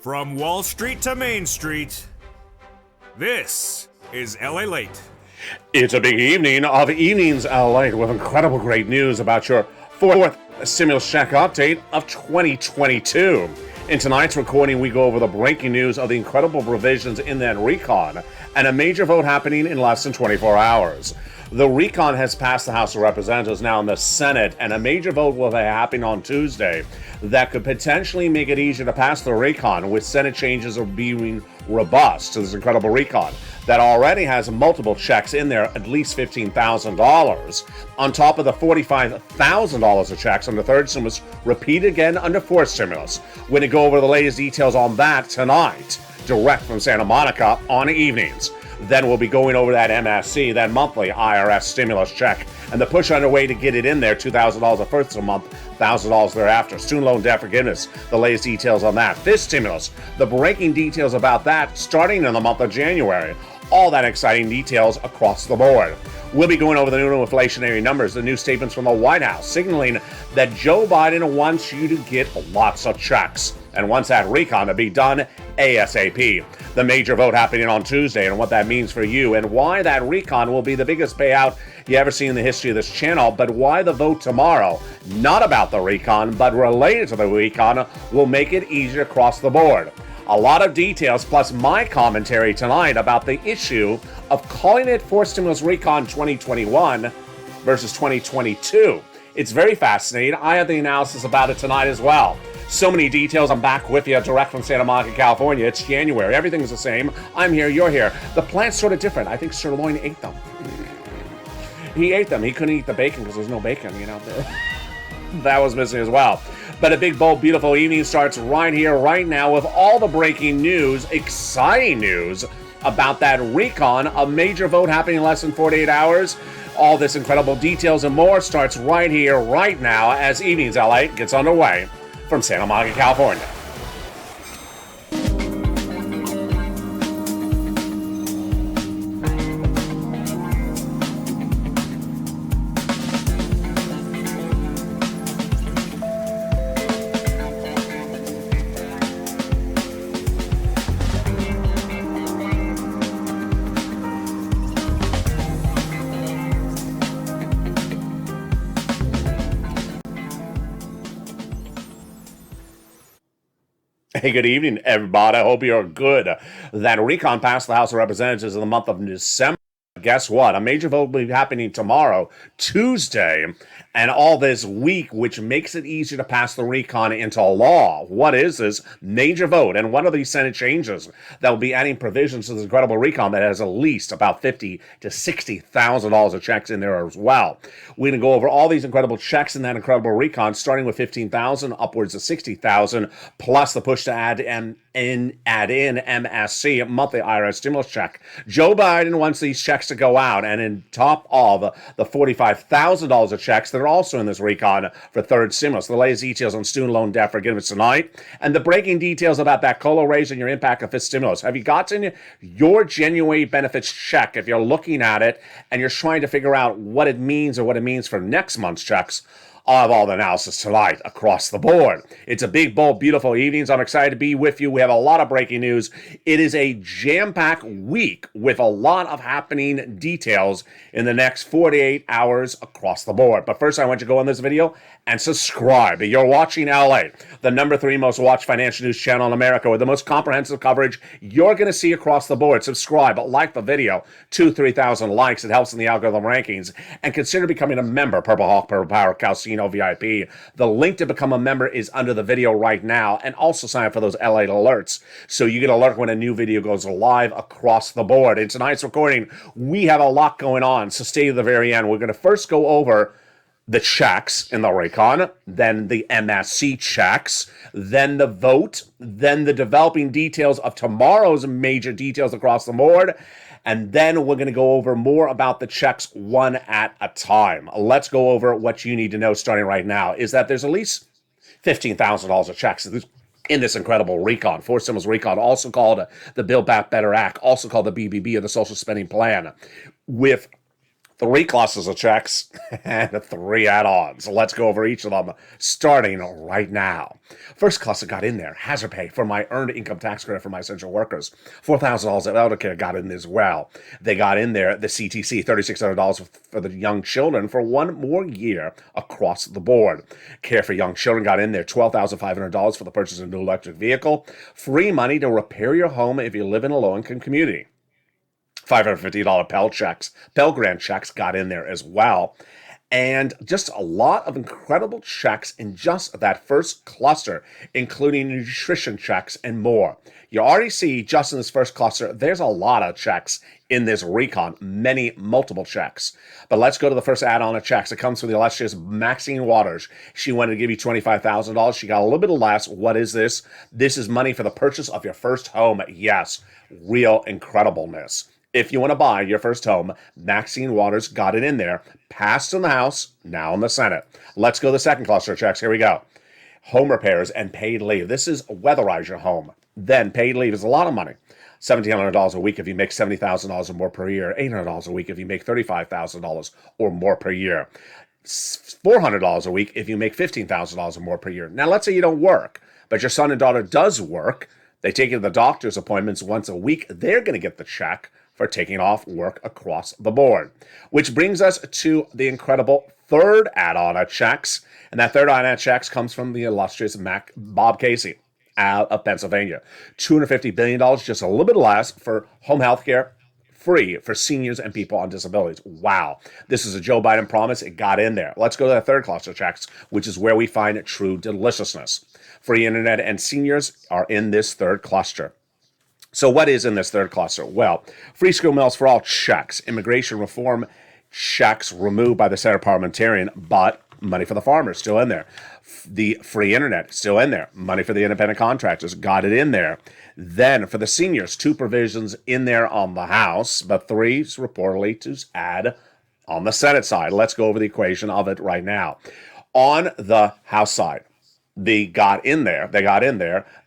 From Wall Street to Main Street, this is LALATE. It's a big evening of Evenings LALATE with incredible great news about your fourth stimulus check update of 2022. In tonight's recording, we go over the breaking news of the incredible provisions in that recon and a major vote happening in less than 24 hours. The recon has passed the House of Representatives, now in the Senate, and a major vote will be happening on Tuesday that could potentially make it easier to pass the recon, with Senate changes are being robust to this incredible recon that already has multiple checks in there, at least $15,000, on top of the $45,000 of checks on the third stimulus, repeated again under fourth stimulus. We're going to go over the latest details on that tonight, direct from Santa Monica on evenings. Then we'll be going over that MSC, that monthly IRS stimulus check, and the push underway to get it in there, $2,000 the first month, $1,000 thereafter. Student loan debt forgiveness, the latest details on that. This stimulus, the breaking details about that starting in the month of January. All that exciting details across the board. We'll be going over the new inflationary numbers, the new statements from the White House signaling that Joe Biden wants you to get lots of checks and wants that recon to be done ASAP. The major vote happening on Tuesday and what that means for you, and why that recon will be the biggest payout you ever see in the history of this channel, but why the vote tomorrow, not about the recon, but related to the recon, will make it easier across the board. A lot of details, plus my commentary tonight about the issue of calling it for stimulus recon 2021 versus 2022. It's very fascinating. I have the analysis about it tonight as well. So many details. I'm back with you direct from Santa Monica, California. It's January. Everything's the same. I'm here. You're here. The plant's sort of different. I think Sirloin ate them. He ate them. He couldn't eat the bacon because there's no bacon, you know. That was missing as well. But a big, bold, beautiful evening starts right here, right now, with all the breaking news, exciting news about that recon, a major vote happening in less than 48 hours. All this incredible details and more starts right here, right now, as Evenings LA gets underway from Santa Monica, California. Hey, good evening, everybody. I hope you're good. That recon passed the House of Representatives in the month of December. Guess what? A major vote will be happening tomorrow, Tuesday, and all this week, which makes it easier to pass the recon into law. What is this major vote? And what are these Senate changes that will be adding provisions to this incredible recon that has at least about $50,000 to $60,000 of checks in there as well? We're going to go over all these incredible checks in that incredible recon, starting with $15,000 upwards of $60,000, plus the push to add in MSC, monthly IRS stimulus check. Joe Biden wants these checks to go out, and in top of the $45,000 of checks that are also in this recon for third stimulus. The latest details on student loan debt forgiveness tonight, and the breaking details about that COLA raise and your impact of fifth stimulus. Have you gotten your January benefits check? If you're looking at it and you're trying to figure out what it means or what it means for next month's checks, I'll have all the analysis tonight across the board. It's a big, bold, beautiful evening. I'm excited to be with you. We have a lot of breaking news. It is a jam-packed week with a lot of happening details in the next 48 hours across the board. But first, I want you to go on this video and subscribe. You're watching LA, the number 3 most watched financial news channel in America, with the most comprehensive coverage you're going to see across the board. Subscribe, like the video, 2,000-3,000 likes. It helps in the algorithm rankings. And consider becoming a member, Purple Hawk, Purple Power, Calcino VIP. The link to become a member is under the video right now. And also sign up for those LA alerts so you get an alert when a new video goes live across the board. In tonight's recording, we have a lot going on, so stay to the very end. We're going to first go over the checks in the recon, then the MSC checks, then the vote, then the developing details of tomorrow's major details across the board, and then we're going to go over more about the checks one at a time. Let's go over what you need to know starting right now, is that there's at least $15,000 of checks in this incredible recon, fourth stimulus recon, also called the Build Back Better Act, also called the BBB, or the Social Spending Plan, with 3 clusters of checks and 3 add-ons. Let's go over each of them, starting right now. First cluster got in there. Hazard pay for my earned income tax credit for my essential workers. $4,000 of elder care got in as well. They got in there the CTC, $3,600 for the young children for 1 more year across the board. Care for young children got in there. $12,500 for the purchase of a new electric vehicle. Free money to repair your home if you live in a low-income community. $550 Pell Grant checks got in there as well. And just a lot of incredible checks in just that first cluster, including nutrition checks and more. You already see just in this first cluster, there's a lot of checks in this recon, multiple checks. But let's go to the first add-on of checks. It comes from the illustrious Maxine Waters. She wanted to give you $25,000. She got a little bit less. What is this? This is money for the purchase of your first home. Yes, real incredibleness. If you want to buy your first home, Maxine Waters got it in there. Passed in the House, now in the Senate. Let's go to the second cluster of checks. Here we go. Home repairs and paid leave. This is weatherize your home. Then paid leave is a lot of money. $1,700 a week if you make $70,000 or more per year. $800 a week if you make $35,000 or more per year. $400 a week if you make $15,000 or more per year. Now, let's say you don't work, but your son and daughter does work. They take you to the doctor's appointments once a week. They're going to get the check for taking off work across the board. Which brings us to the incredible third add-on of checks. And that third add-on of checks comes from the illustrious Bob Casey out of Pennsylvania. $250 billion, just a little bit less, for home health care, free for seniors and people on disabilities. Wow. This is a Joe Biden promise. It got in there. Let's go to the third cluster of checks, which is where we find true deliciousness. Free internet and seniors are in this third cluster. So what is in this third cluster? Well, free school meals for all checks. Immigration reform checks removed by the Senate parliamentarian, but money for the farmers still in there. The free internet still in there. Money for the independent contractors, got it in there. Then for the seniors, 2 provisions in there on the House, but 3 reportedly to add on the Senate side. Let's go over the equation of it right now. On the House side, they got in there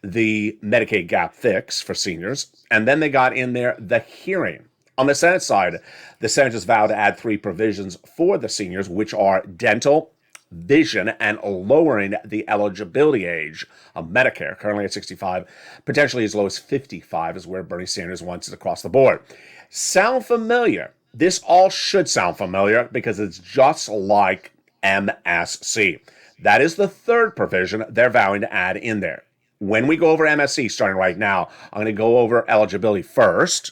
the Medicaid gap fix for seniors, and then they got in there the hearing. On the Senate side, the senators vowed to add 3 provisions for the seniors, which are dental, vision, and lowering the eligibility age of Medicare, currently at 65, potentially as low as 55 is where Bernie Sanders wants it across the board. Sound familiar? This all should sound familiar because it's just like MSC. That is the third provision they're vowing to add in there. When we go over MSC, starting right now, I'm going to go over eligibility first,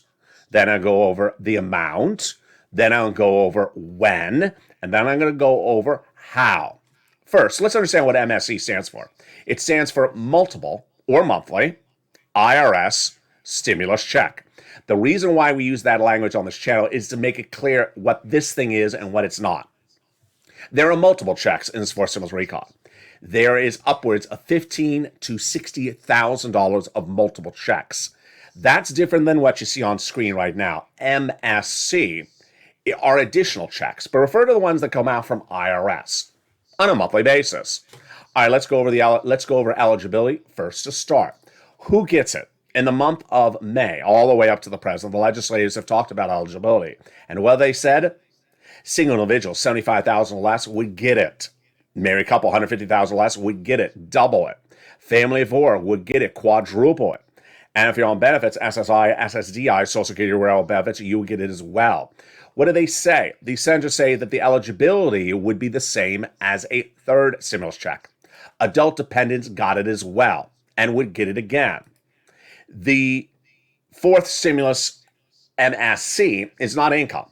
then I'll go over the amount, then I'll go over when, and then I'm going to go over how. First, let's understand what MSC stands for. It stands for multiple or monthly IRS stimulus check. The reason why we use that language on this channel is to make it clear what this thing is and what it's not. There are multiple checks in this fourth stimulus recon. There is upwards of $15,000 to $60,000 of multiple checks. That's different than what you see on screen right now. MSC are additional checks, but refer to the ones that come out from IRS on a monthly basis. All right, let's go over eligibility first to start. Who gets it? In the month of May, all the way up to the present, the legislators have talked about eligibility. And what they said? Single individual, $75,000 or less, would get it. Married couple, $150,000 or less, would get it. Double it. Family of 4 would get it. Quadruple it. And if you're on benefits, SSI, SSDI, Social Security Rural Benefits, you would get it as well. What do they say? The senators say that the eligibility would be the same as a third stimulus check. Adult dependents got it as well and would get it again. The fourth stimulus, MSC, is not income.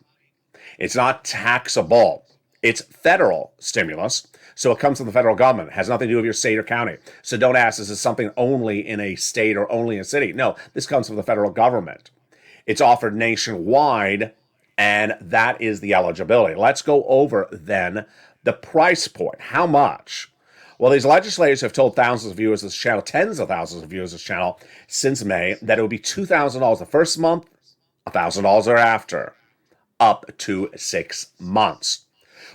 It's not taxable. It's federal stimulus, so it comes from the federal government. It has nothing to do with your state or county. So don't ask, is this something only in a state or only in a city? No, this comes from the federal government. It's offered nationwide, and that is the eligibility. Let's go over, then, the price point. How much? Well, these legislators have told thousands of viewers of this channel, tens of thousands of viewers of this channel, since May, that it would be $2,000 the first month, $1,000 thereafter, up to 6 months.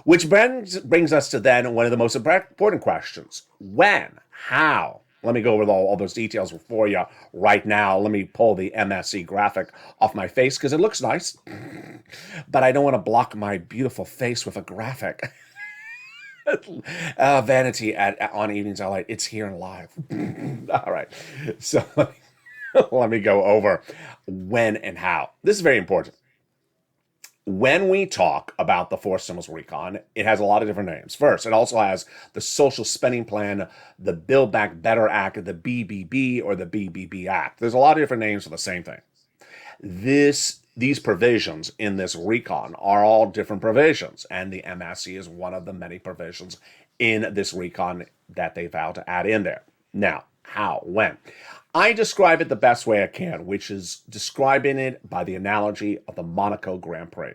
Which brings us to then one of the most important questions. When? How? Let me go over all those details for you right now. Let me pull the MSC graphic off my face because it looks nice, but I don't want to block my beautiful face with a graphic. Vanity on Evenings LA. It's here and live. All right. So let me go over when and how. This is very important. When we talk about the Forced Stimulus Recon, it has a lot of different names. First, it also has the Social Spending Plan, the Build Back Better Act, the BBB, or the BBB Act. There's a lot of different names for the same thing. These provisions in this recon are all different provisions, and the MSC is one of the many provisions in this recon that they vow to add in there. Now, how? When? I describe it the best way I can, which is describing it by the analogy of the Monaco Grand Prix.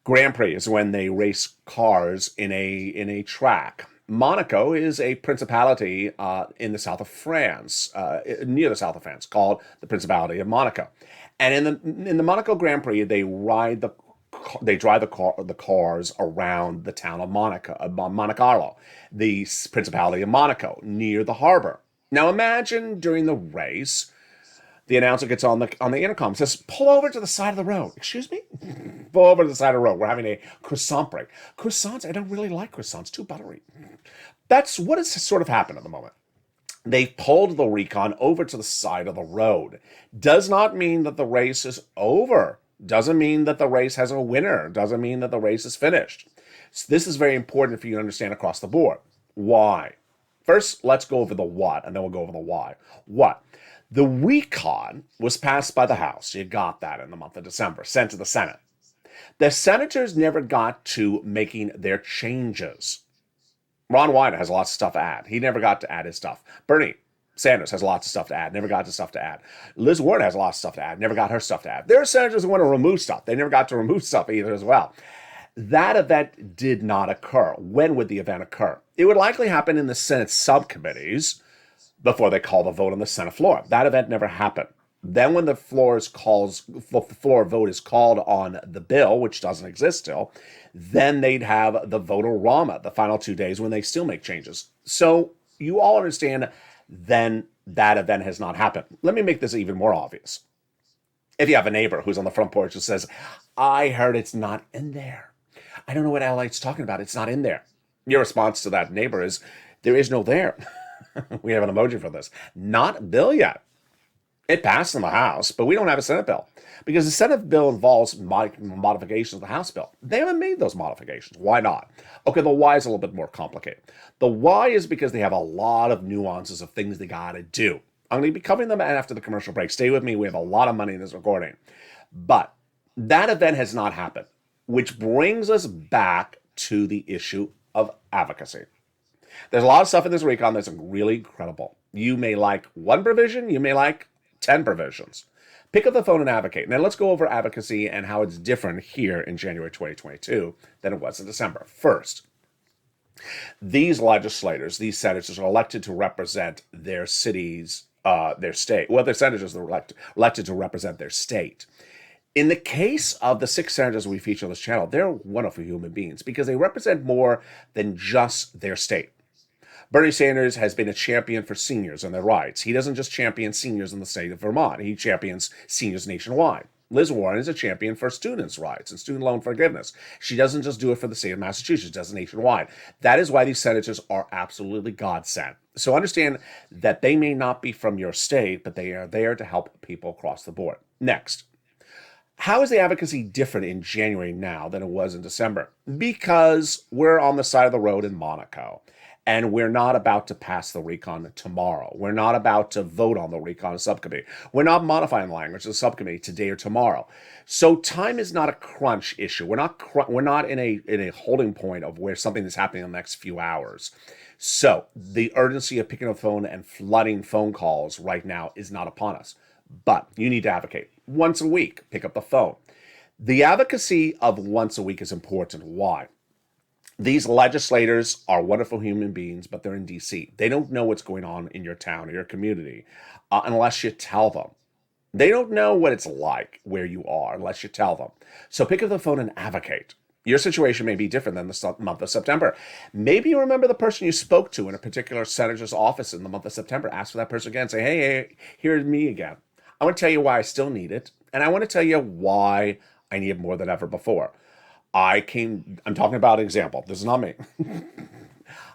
Grand Prix is when they race cars in a track. Monaco is a principality in the south of France, near the south of France, called the Principality of Monaco. And in the Monaco Grand Prix, they drive the cars around the town of Monte Carlo, the Principality of Monaco, near the harbor. Now imagine during the race, the announcer gets on the intercom and says, "Pull over to the side of the road." Excuse me? Pull over to the side of the road. We're having a croissant break. Croissants, I don't really like croissants, too buttery. That's what has sort of happened at the moment. They've pulled the recon over to the side of the road. Does not mean that the race is over. Doesn't mean that the race has a winner. Doesn't mean that the race is finished. So this is very important for you to understand across the board. Why? First, let's go over the what, and then we'll go over the why. What? The recon was passed by the House. You got that in the month of December, sent to the Senate. The senators never got to making their changes. Ron Wyden has lots of stuff to add. He never got to add his stuff. Bernie Sanders has lots of stuff to add. Never got to stuff to add. Liz Warren has lots of stuff to add. Never got her stuff to add. There are senators who want to remove stuff. They never got to remove stuff either as well. That event did not occur. When would the event occur? It would likely happen in the Senate subcommittees before they call the vote on the Senate floor. That event never happened. Then when the floor vote is called on the bill, which doesn't exist still, then they'd have the vote-a-rama the final 2 days when they still make changes. So you all understand then that event has not happened. Let me make this even more obvious. If you have a neighbor who's on the front porch and says, "I heard it's not in there. I don't know what LALATE's talking about. It's not in there." Your response to that neighbor is, "There is no there." We have an emoji for this. Not a bill yet. It passed in the House, but we don't have a Senate bill because the Senate bill involves modifications of the House bill. They haven't made those modifications. Why not? Okay, the why is a little bit more complicated. The why is because they have a lot of nuances of things they got to do. I'm going to be covering them after the commercial break. Stay with me. We have a lot of money in this recording. But that event has not happened, which brings us back to the issue of advocacy. There's a lot of stuff in this recon that's really incredible. You may like one provision, you may like 10 provisions. Pick up the phone and advocate. Now let's go over advocacy and how it's different here in January 2022 than it was in December. First, these legislators, these senators are elected to represent their cities, their state. Well, their senators are elected to represent their state. In the case of the 6 senators we feature on this channel, they're wonderful human beings because they represent more than just their state. Bernie Sanders has been a champion for seniors and their rights. He doesn't just champion seniors in the state of Vermont. He champions seniors nationwide. Liz Warren is a champion for students' rights and student loan forgiveness. She doesn't just do it for the state of Massachusetts, she does it nationwide. That is why these senators are absolutely God-sent. So understand that they may not be from your state, but they are there to help people across the board. Next. How is the advocacy different in January now than it was in December? Because we're on the side of the road in Monaco, and we're not about to pass the recon tomorrow. We're not about to vote on the recon subcommittee. We're not modifying the language of the subcommittee today or tomorrow. So time is not a crunch issue. We're not in a holding point of where something is happening in the next few hours. So the urgency of picking up the phone and flooding phone calls right now is not upon us. But you need to advocate. Once a week, pick up the phone. The advocacy of once a week is important. Why? These legislators are wonderful human beings, but they're in D.C. They don't know what's going on in your town or your community unless you tell them. They don't know what it's like where you are unless you tell them. So pick up the phone and advocate. Your situation may be different than the month of September. Maybe you remember the person you spoke to in a particular senator's office in the month of September. Ask for that person again. Say, hey, here's me again. I want to tell you why I still need it, and I want to tell you why I need it more than ever before. I'm talking about an example. This is not me.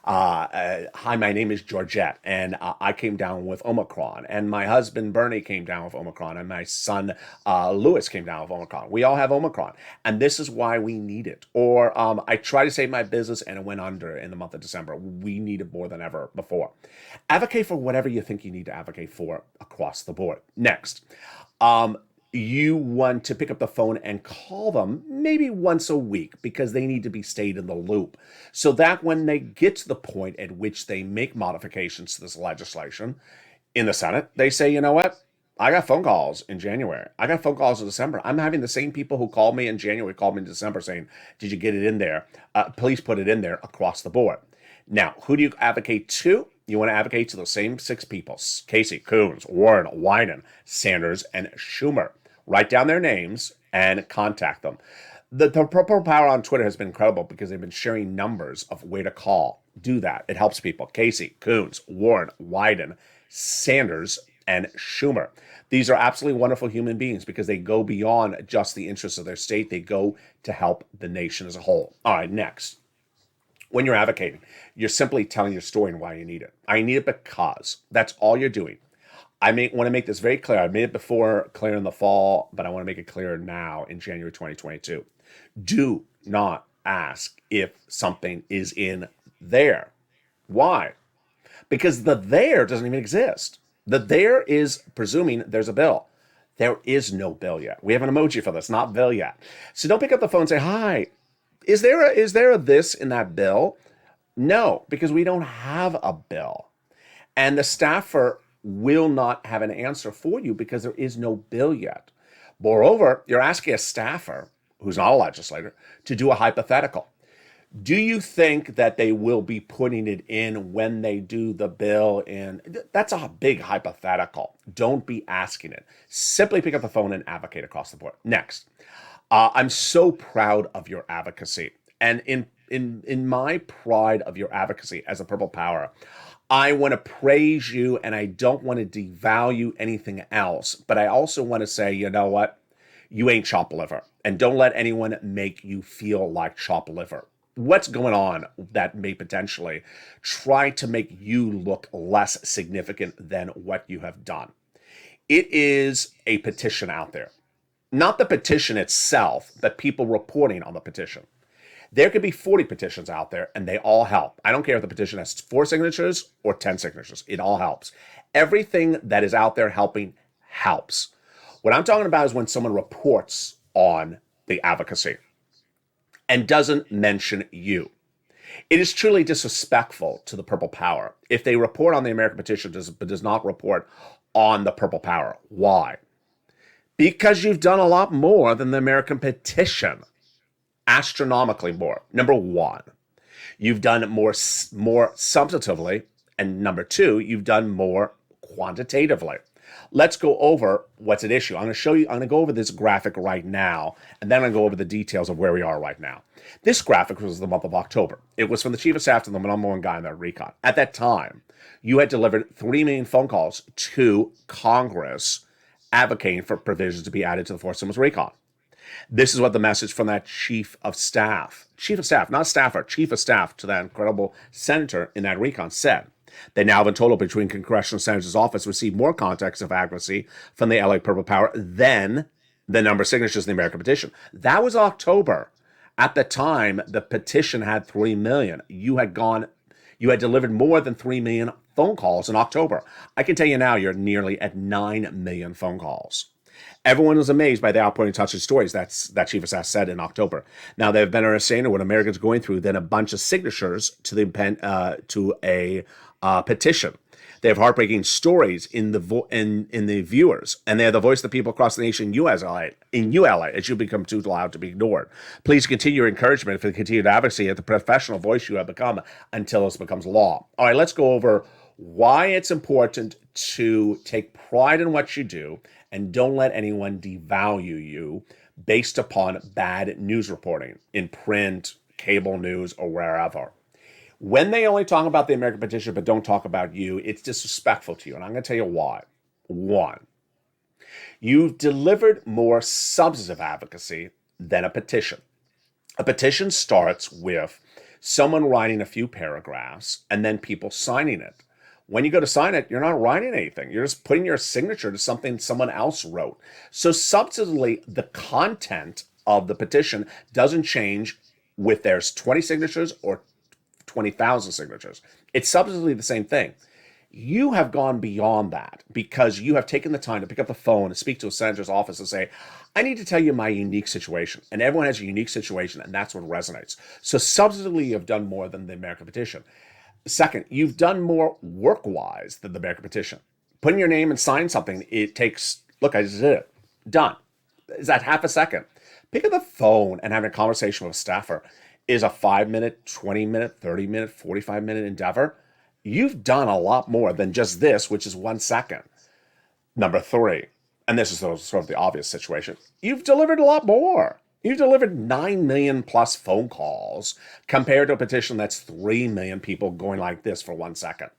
Hi, my name is Georgette, and I came down with Omicron, and my husband Bernie came down with Omicron, and my son Louis came down with Omicron. We all have Omicron, and this is why we need it. Or I tried to save my business, and it went under in the month of December. We need it more than ever before. Advocate for whatever you think you need to advocate for across the board. Next. You want to pick up the phone and call them maybe once a week because they need to be stayed in the loop so that when they get to the point at which they make modifications to this legislation in the Senate, they say, you know what? I got phone calls in January. I got phone calls in December. I'm having the same people who called me in January called me in December saying, did you get it in there? Please put it in there across the board. Now, who do you advocate to? You want to advocate to the same six people: Casey, Coons, Warren, Wyden, Sanders, and Schumer. Write down their names and contact them. The Purple Power on Twitter has been incredible because they've been sharing numbers of where to call. Do that. It helps people. Casey, Coons, Warren, Wyden, Sanders, and Schumer. These are absolutely wonderful human beings because they go beyond just the interests of their state. They go to help the nation as a whole. All right, next. When you're advocating, you're simply telling your story and why you need it. I need it because. That's all you're doing. I want to make this very clear. I made it before clear in the fall, but I want to make it clear now in January 2022. Do not ask if something is in there. Why? Because the there doesn't even exist. The there is presuming there's a bill. There is no bill yet. We have an emoji for this, not bill yet. So don't pick up the phone and say, hi, is there a this in that bill? No, because we don't have a bill. And the staffer will not have an answer for you because there is no bill yet. Moreover, you're asking a staffer, who's not a legislator, to do a hypothetical. Do you think that they will be putting it in when they do the bill in? That's a big hypothetical. Don't be asking it. Simply pick up the phone and advocate across the board. Next, I'm so proud of your advocacy. And in my pride of your advocacy as a Purple Power, I want to praise you, and I don't want to devalue anything else, but I also want to say, you know what? You ain't chopped liver, and don't let anyone make you feel like chopped liver. What's going on that may potentially try to make you look less significant than what you have done? It is a petition out there. Not the petition itself, but people reporting on the petition. There could be 40 petitions out there, and they all help. I don't care if the petition has 4 signatures or 10 signatures. It all helps. Everything that is out there helping helps. What I'm talking about is when someone reports on the advocacy and doesn't mention you. It is truly disrespectful to the Purple Power if they report on the American petition but does not report on the Purple Power. Why? Because you've done a lot more than the American petition. Astronomically more. Number one, you've done more substantively, and number two, you've done more quantitatively. Let's go over what's at issue. I'm going to go over this graphic right now, and then I'm going to go over the details of where we are right now. This graphic was the month of October. It was from the chief of staff to the number one guy in the recon. At that time, you had delivered 3 million phone calls to Congress advocating for provisions to be added to the Forced Stimulus Recon. This is what the message from that chief of staff, not staffer, chief of staff to that incredible senator in that recon said. They now have a total between congressional senator's office received more context of accuracy from the LA Purple Power than the number of signatures in the American petition. That was October. At the time, the petition had 3 million. You had delivered more than 3 million phone calls in October. I can tell you now, you're nearly at 9 million phone calls. Everyone was amazed by the outpouring touching stories that chief of staff said in October. Now, they've been understanding what Americans are going through than a bunch of signatures to a petition. They have heartbreaking stories in the viewers, and they are the voice of the people across the nation. In ULA, it should become too loud to be ignored. Please continue your encouragement for the continued advocacy at the professional voice you have become until this becomes law. All right, let's go over why it's important to take pride in what you do and don't let anyone devalue you based upon bad news reporting in print, cable news, or wherever. When they only talk about the American petition but don't talk about you, it's disrespectful to you. And I'm going to tell you why. One, you've delivered more substantive advocacy than a petition. A petition starts with someone writing a few paragraphs and then people signing it. When you go to sign it, you're not writing anything. You're just putting your signature to something someone else wrote. So substantively, the content of the petition doesn't change with there's 20 signatures or 20,000 signatures. It's substantively the same thing. You have gone beyond that because you have taken the time to pick up the phone and speak to a senator's office and say, I need to tell you my unique situation. And everyone has a unique situation, and that's what resonates. So substantively, you've done more than the American petition. Second, you've done more work-wise than the American petition. Putting your name and signing something, it takes, look, I just did it. Done. Is that half a second? Pick up the phone and having a conversation with a staffer is a 5-minute, 20-minute, 30-minute, 45-minute endeavor. You've done a lot more than just this, which is 1 second. Number three, and this is sort of the obvious situation, you've delivered a lot more. You've delivered 9 million plus phone calls compared to a petition that's 3 million people going like this for 1 second.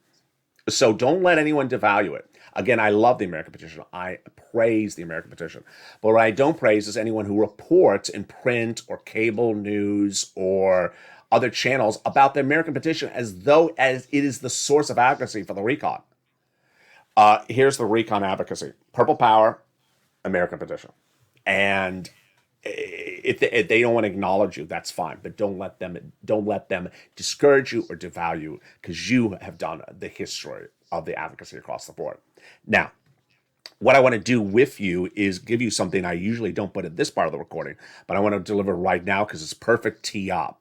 So don't let anyone devalue it. Again, I love the American petition. I praise the American petition. But what I don't praise is anyone who reports in print or cable news or other channels about the American petition as though as it is the source of advocacy for the recon. Here's the recon advocacy. Purple Power, American petition. And if they don't want to acknowledge you, that's fine. But don't let them discourage you or devalue you because you have done the history of the advocacy across the board. Now, what I want to do with you is give you something I usually don't put in this part of the recording, but I want to deliver right now because it's perfect tee up.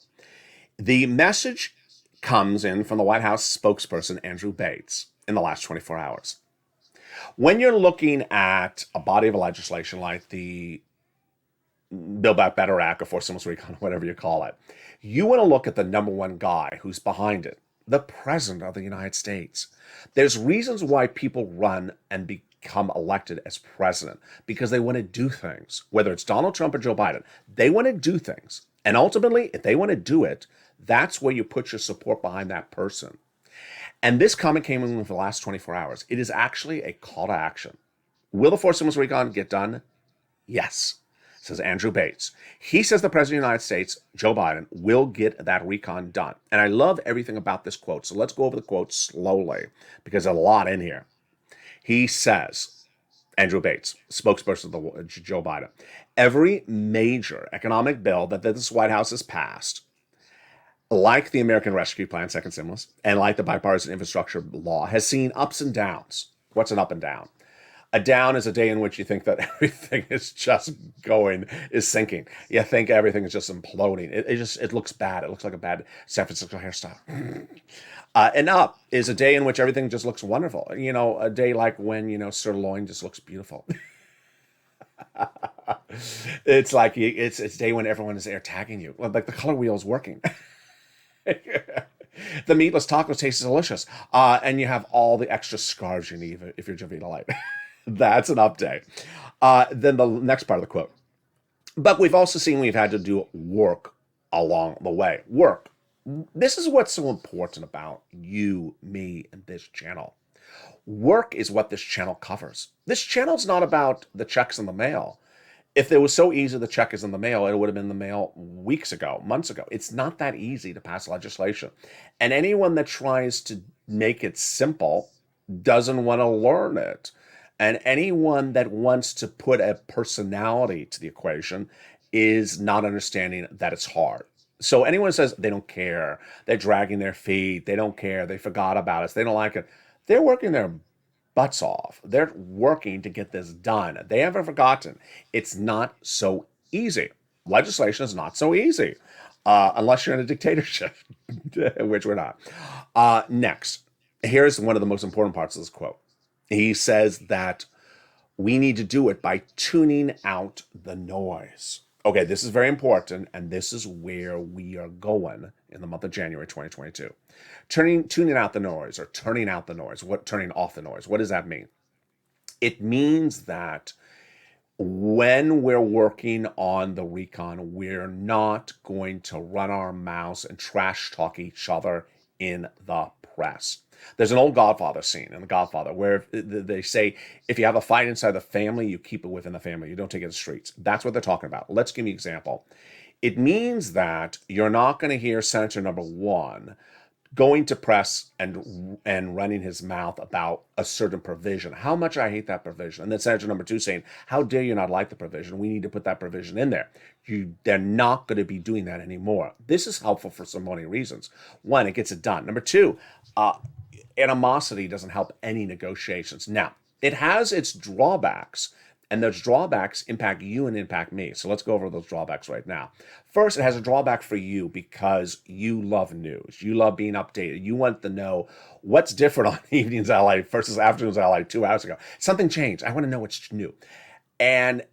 The message comes in from the White House spokesperson, Andrew Bates, in the last 24 hours. When you're looking at a body of legislation like the Build Back Better Act or Forced Stimulus Recon, whatever you call it, you want to look at the number one guy who's behind it, the President of the United States. There's reasons why people run and become elected as president because they want to do things, whether it's Donald Trump or Joe Biden. They want to do things. And ultimately, if they want to do it, that's where you put your support behind that person. And this comment came in the last 24 hours. It is actually a call to action. Will the Forced Stimulus Recon get done? Yes, says Andrew Bates. He says the President of the United States, Joe Biden, will get that recon done. And I love everything about this quote. So let's go over the quote slowly because there's a lot in here. He says, Andrew Bates, spokesperson of Joe Biden, every major economic bill that this White House has passed, like the American Rescue Plan, second stimulus, and like the bipartisan infrastructure law, has seen ups and downs. What's an up and down? A down is a day in which you think that everything is just sinking. You think everything is just imploding. It looks bad. It looks like a bad San Francisco hairstyle. And up is a day in which everything just looks wonderful. You know, a day like when, sirloin just looks beautiful. It's like it's a day when everyone is air tagging you. Like the color wheel is working. The meatless tacos taste delicious. And you have all the extra scarves you need if you're Javita Light. That's an update. Then the next part of the quote. But we've also seen we've had to do work along the way. Work. This is what's so important about you, me, and this channel. Work is what this channel covers. This channel's not about the checks in the mail. If it was so easy the check is in the mail, it would have been in the mail weeks ago, months ago. It's not that easy to pass legislation. And anyone that tries to make it simple doesn't want to learn it. And anyone that wants to put a personality to the equation is not understanding that it's hard. So anyone who says they don't care, they're dragging their feet, they don't care, they forgot about us, they don't like it, they're working their butts off. They're working to get this done. They haven't forgotten. It's not so easy. Legislation is not so easy, unless you're in a dictatorship, which we're not. Next, here's one of the most important parts of this quote. He says that we need to do it by tuning out the noise. Okay, this is very important, and this is where we are going in the month of January 2022. Tuning out the noise or turning out the noise. Turning off the noise? What does that mean? It means that when we're working on the recon, we're not going to run our mouths and trash talk each other in the press. There's an old Godfather scene in The Godfather where they say, if you have a fight inside the family, you keep it within the family. You don't take it to the streets. That's what they're talking about. Let's give you an example. It means that you're not going to hear Senator number one going to press and running his mouth about a certain provision. How much I hate that provision. And then Senator number two saying, how dare you not like the provision? We need to put that provision in there. They're not going to be doing that anymore. This is helpful for so many reasons. One, it gets it done. Number two, animosity doesn't help any negotiations. Now, it has its drawbacks, and those drawbacks impact you and impact me. So let's go over those drawbacks right now. First, it has a drawback for you because you love news. You love being updated. You want to know what's different on Evenings LA versus Afternoons LA 2 hours ago. Something changed. I want to know what's new. And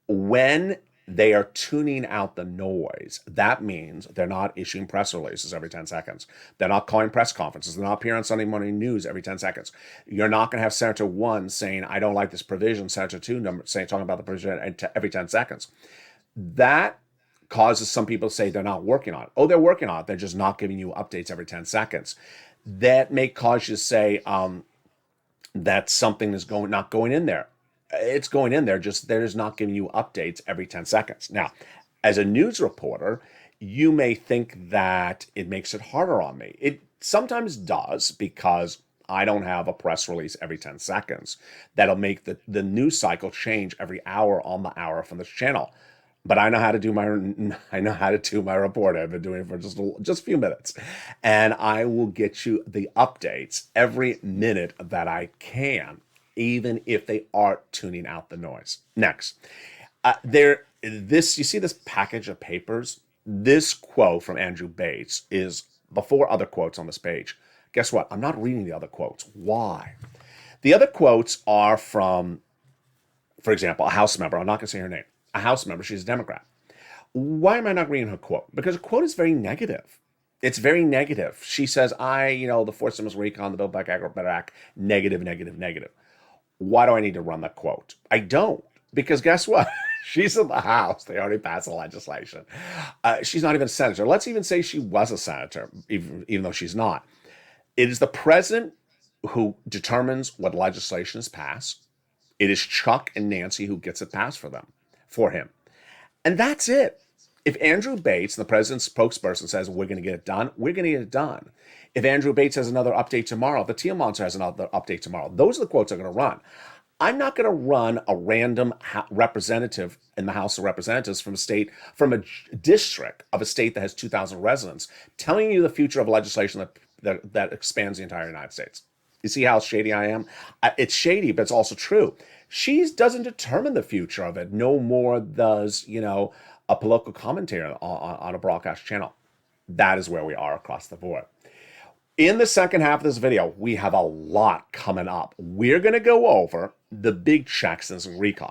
when they are tuning out the noise, that means they're not issuing press releases every 10 seconds. They're not calling press conferences. They're not appearing on Sunday morning news every 10 seconds. You're not going to have Senator 1 saying, I don't like this provision, Senator 2 talking about the provision every 10 seconds. That causes some people to say they're not working on it. Oh, they're working on it. They're just not giving you updates every 10 seconds. That may cause you to say that something is not going in there. It's going in there, just they're just not giving you updates every 10 seconds. Now, as a news reporter, you may think that it makes it harder on me. It sometimes does because I don't have a press release every 10 seconds. That'll make the news cycle change every hour on the hour from this channel. But I know how to do my reporting. I've been doing it for just a few minutes. And I will get you the updates every minute that I can, even if they are tuning out the noise. Next, you see this package of papers? This quote from Andrew Bates is before other quotes on this page. Guess what? I'm not reading the other quotes. Why? The other quotes are from, for example, a House member. I'm not going to say her name. A House member. She's a Democrat. Why am I not reading her quote? Because her quote is very negative. It's very negative. She says, the Fourth Stimulus recon, the Build Back Better Act, negative, negative, negative. Why do I need to run that quote? I don't, because guess what? She's in the House. They already passed the legislation. She's not even a senator. Let's even say she was a senator, even though she's not. It is the president who determines what legislation is passed. It is Chuck and Nancy who gets it passed for him. And that's it. If Andrew Bates, the president's spokesperson, says we're going to get it done, we're going to get it done. If Andrew Bates has another update tomorrow, if the Teal Monster has another update tomorrow, those are the quotes I'm going to run. I'm not going to run a random representative in the House of Representatives from a district of a state that has 2,000 residents, telling you the future of legislation that expands the entire United States. You see how shady I am? It's shady, but it's also true. She doesn't determine the future of it. No more does, a political commentator on a broadcast channel. That is where we are across the board. In the second half of this video, we have a lot coming up. We're going to go over the big checks in this recon.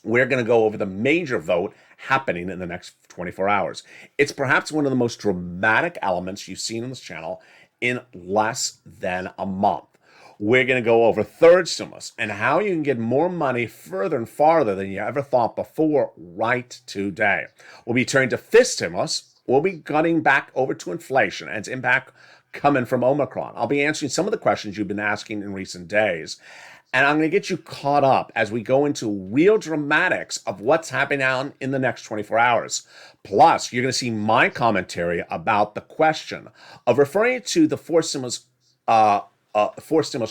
We're going to go over the major vote happening in the next 24 hours. It's perhaps one of the most dramatic elements you've seen on this channel in less than a month. We're going to go over third stimulus and how you can get more money further and farther than you ever thought before right today. We'll be turning to fifth stimulus. We'll be cutting back over to inflation and its impact coming from Omicron. I'll be answering some of the questions you've been asking in recent days. And I'm going to get you caught up as we go into real dramatics of what's happening out in the next 24 hours. Plus, you're going to see my commentary about the question of referring to the fourth stimulus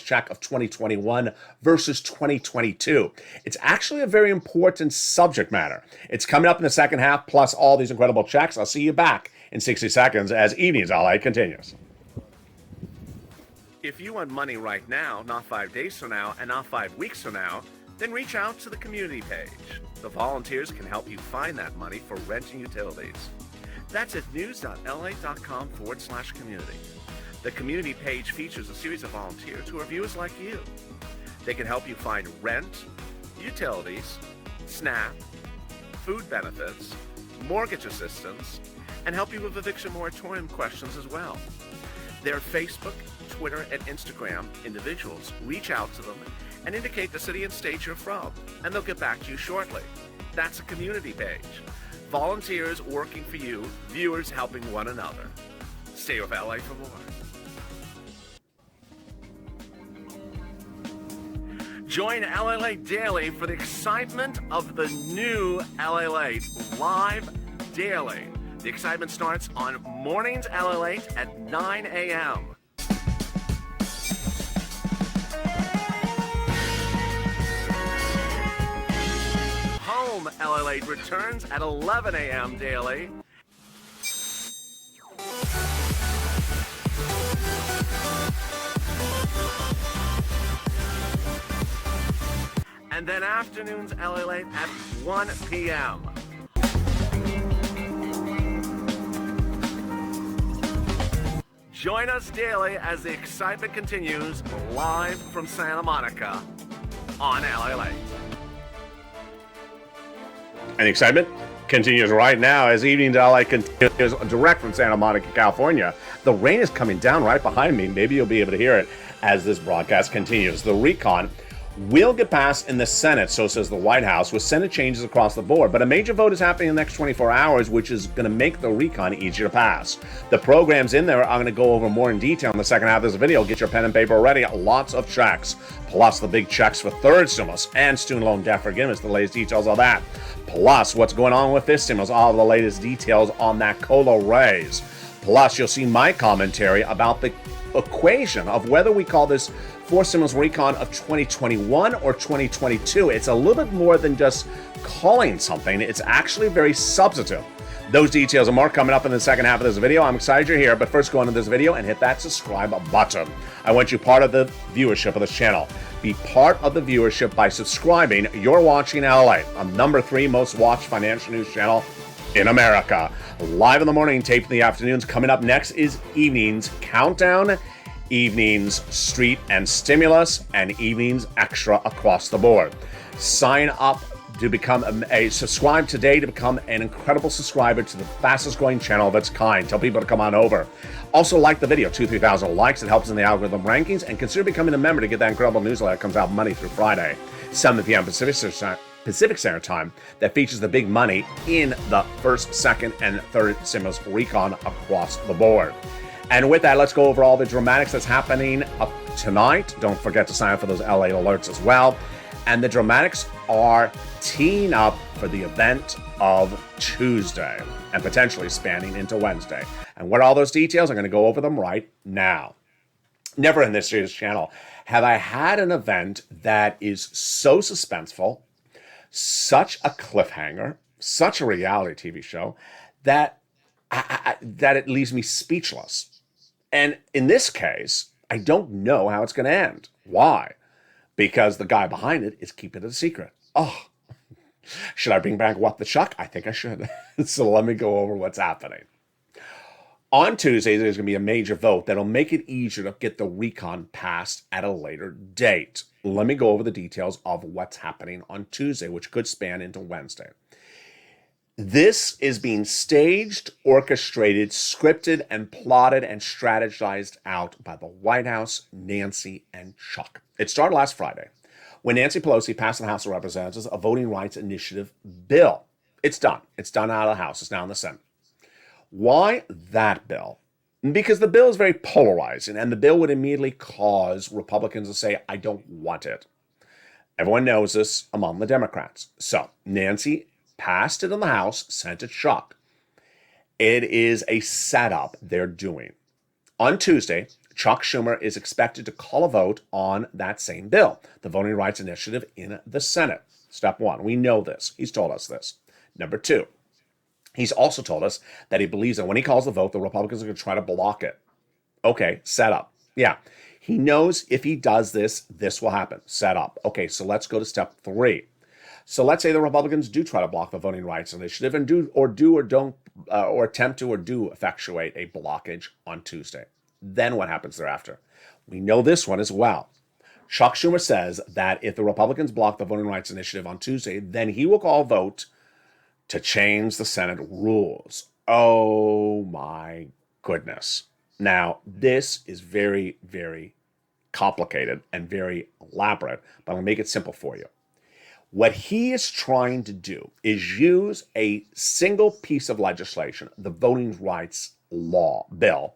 check of 2021 versus 2022. It's actually a very important subject matter. It's coming up in the second half, plus all these incredible checks. I'll see you back in 60 seconds as Evenings LA continues. If you want money right now, not 5 days from now, and not 5 weeks from now, then reach out to the community page. The volunteers can help you find that money for rent and utilities. That's at news.la.com/community. The community page features a series of volunteers who are viewers like you. They can help you find rent, utilities, SNAP, food benefits, mortgage assistance, and help you with eviction moratorium questions as well. Their Facebook, Twitter, and Instagram individuals reach out to them and indicate the city and state you're from, and they'll get back to you shortly. That's a community page. Volunteers working for you, viewers helping one another. Stay with LA for more. Join LALATE Daily for the excitement of the new LALATE live daily. The excitement starts on mornings LALATE at 9 a.m. Home LALATE returns at 11 a.m. daily. And then afternoons LALATE at 1 p.m. Join us daily as the excitement continues live from Santa Monica on LALATE. And the excitement continues right now as Evening Daylight continues direct from Santa Monica, California. The rain is coming down right behind me. Maybe you'll be able to hear it as this broadcast continues. The recon will get passed in the Senate, so says the White House, with Senate changes across the board. But a major vote is happening in the next 24 hours, which is going to make the recon easier to pass. The programs in there I'm going to go over more in detail in the second half of this video. Get your pen and paper ready. Lots of checks, plus the big checks for third stimulus and student loan debt forgiveness, the latest details of that. Plus, what's going on with this stimulus, all the latest details on that COLA raise. Plus, you'll see my commentary about the equation of whether we call this fourth stimulus recon of 2021 or 2022. It's a little bit more than just calling something. It's actually very substantive. Those details and more coming up in the second half of this video. I'm excited you're here, but first go into this video and hit that subscribe button. I want you part of the viewership of this channel. Be part of the viewership by subscribing. You're watching LALATE, a #3 most watched financial news channel in America. Live in the morning, taped in the afternoons. Coming up next is Evenings Countdown, Evenings Street and Stimulus, and Evenings Extra across the board. Sign up to become subscribe today to become an incredible subscriber to the fastest growing channel of its kind. Tell people to come on over. Also like the video, 2,000-3,000 likes. It helps in the algorithm rankings, and consider becoming a member to get that incredible newsletter that comes out Monday through Friday, 7 p.m. Pacific Standard Time, that features the big money in the first, second, and third stimulus recon across the board. And with that, let's go over all the dramatics that's happening up tonight. Don't forget to sign up for those LA alerts as well. And the dramatics are teeing up for the event of Tuesday and potentially spanning into Wednesday. And what are all those details? I'm going to go over them right now. Never in this year's channel have I had an event that is so suspenseful, such a cliffhanger, such a reality TV show that that it leaves me speechless. And in this case, I don't know how it's going to end. Why? Because the guy behind it is keeping it a secret. Oh, should I bring back What the Chuck? I think I should. So let me go over what's happening. On Tuesday, there's going to be a major vote that'll make it easier to get the recon passed at a later date. Let me go over the details of what's happening on Tuesday, which could span into Wednesday. This is being staged, orchestrated, scripted, and plotted and strategized out by the White House, Nancy, and Chuck. It started last Friday when Nancy Pelosi passed in the House of Representatives a voting rights initiative bill. It's done. It's done out of the House. It's now in the Senate. Why that bill? Because the bill is very polarizing, and the bill would immediately cause Republicans to say, I don't want it. Everyone knows this among the Democrats. So Nancy passed it in the House, sent it Chuck. It is a setup they're doing. On Tuesday, Chuck Schumer is expected to call a vote on that same bill, the Voting Rights Initiative in the Senate. Step one, we know this. He's told us this. Number two, he's also told us that he believes that when he calls the vote, the Republicans are going to try to block it. Okay, set up. Yeah, he knows if he does this, this will happen. Set up. Okay, so let's go to step three. So let's say the Republicans do try to block the Voting Rights Initiative and attempt to effectuate a blockage on Tuesday. Then what happens thereafter? We know this one as well. Chuck Schumer says that if the Republicans block the Voting Rights Initiative on Tuesday, then he will call a vote to change the Senate rules. Oh my goodness. Now, this is very, very complicated and very elaborate, but I'm going to make it simple for you. What he is trying to do is use a single piece of legislation, the voting rights law bill,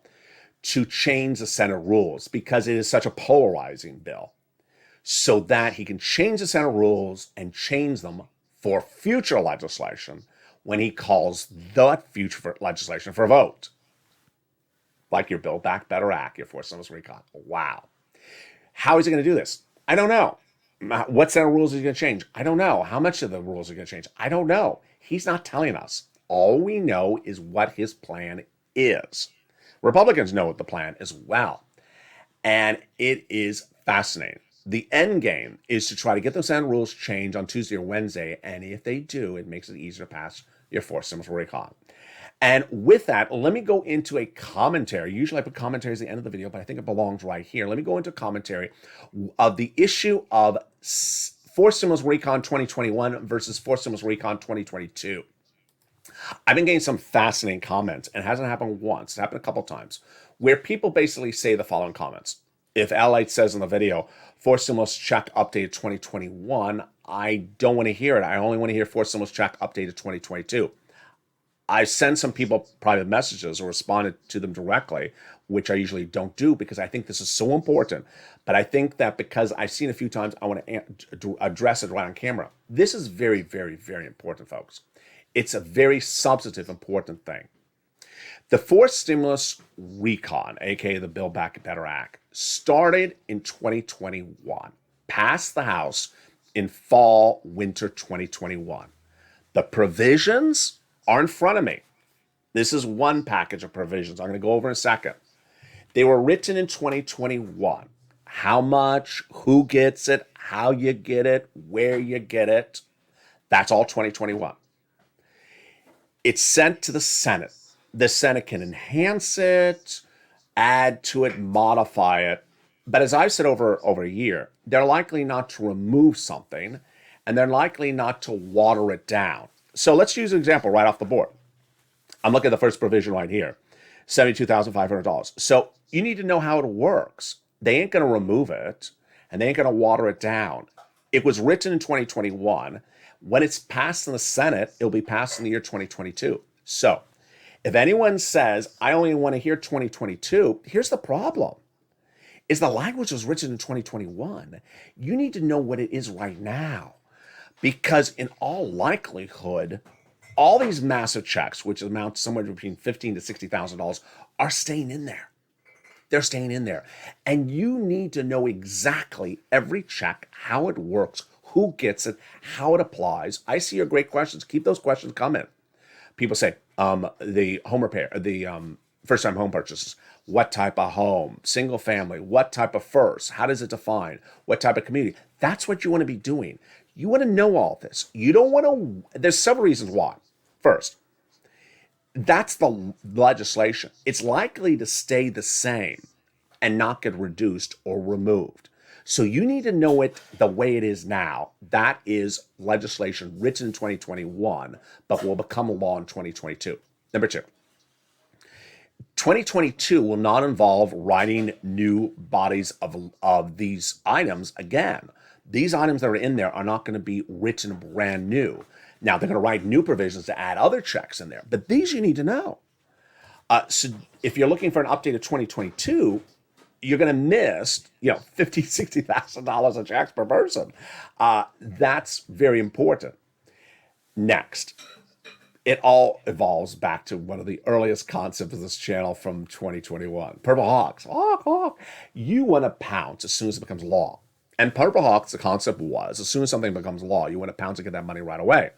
to change the Senate rules because it is such a polarizing bill, so that he can change the Senate rules and change them for future legislation when he calls that future legislation for a vote. Like your Build Back Better Act, your Forced Stimulus Recon. Wow. How is he going to do this? I don't know. What Senate rules is he going to change? I don't know. How much of the rules are going to change? I don't know. He's not telling us. All we know is what his plan is. Republicans know what the plan as well. And it is fascinating. The end game is to try to get those Senate rules changed on Tuesday or Wednesday. And if they do, it makes it easier to pass your Forced Stimulus Recon. And with that, let me go into a commentary. Usually I put commentaries at the end of the video, but I think it belongs right here. Let me go into a commentary of the issue of Forced Stimulus Recon 2021 versus Forced Stimulus Recon 2022. I've been getting some fascinating comments, and it hasn't happened once. It's happened a couple times, where people basically say the following comments. If LALATE says in the video, Forced Stimulus Check Updated 2021, I don't want to hear it. I only want to hear Forced Stimulus Check Updated 2022. I sent some people private messages or responded to them directly, which I usually don't do because I think this is so important. But I think that because I've seen it a few times, I want to address it right on camera. This is very, very, very important, folks. It's a very substantive, important thing. The Forced Stimulus Recon, aka the Build Back Better Act, started in 2021, passed the House in fall, winter 2021. The provisions are in front of me. This is one package of provisions I'm going to go over in a second. They were written in 2021. How much, who gets it, how you get it, where you get it, that's all 2021. It's sent to the Senate. The Senate can enhance it, add to it, modify it. But as I've said over a year, they're likely not to remove something, and they're likely not to water it down. So let's use an example right off the board. I'm looking at the first provision right here, $72,500. So you need to know how it works. They ain't going to remove it, and they ain't going to water it down. It was written in 2021. When it's passed in the Senate, it'll be passed in the year 2022. So if anyone says, I only want to hear 2022, here's the problem. Is the language was written in 2021. You need to know what it is right now. Because in all likelihood, all these massive checks, which amount to somewhere between $15,000 to $60,000, are staying in there. They're staying in there. And you need to know exactly every check, how it works, who gets it, how it applies. I see your great questions. Keep those questions coming. People say, the home repair, the first-time home purchases. What type of home? Single family? What type of first? How does it define? What type of community? That's what you want to be doing. You want to know all this. You don't want to, there's several reasons why. First, that's the legislation. It's likely to stay the same and not get reduced or removed. So you need to know it the way it is now. That is legislation written in 2021, but will become a law in 2022. Number two, 2022 will not involve writing new bodies of these items again. These items that are in there are not going to be written brand new. Now, they're going to write new provisions to add other checks in there, but these you need to know. So if you're looking for an update of 2022, you're going to miss, $50,000, $60,000 of checks per person. That's very important. Next, it all evolves back to one of the earliest concepts of this channel from 2021. Purple Hawks. Hawk, hawk. You want to pounce as soon as it becomes law. And Purple Hawks, the concept was, as soon as something becomes law, you want to pounce and get that money right away.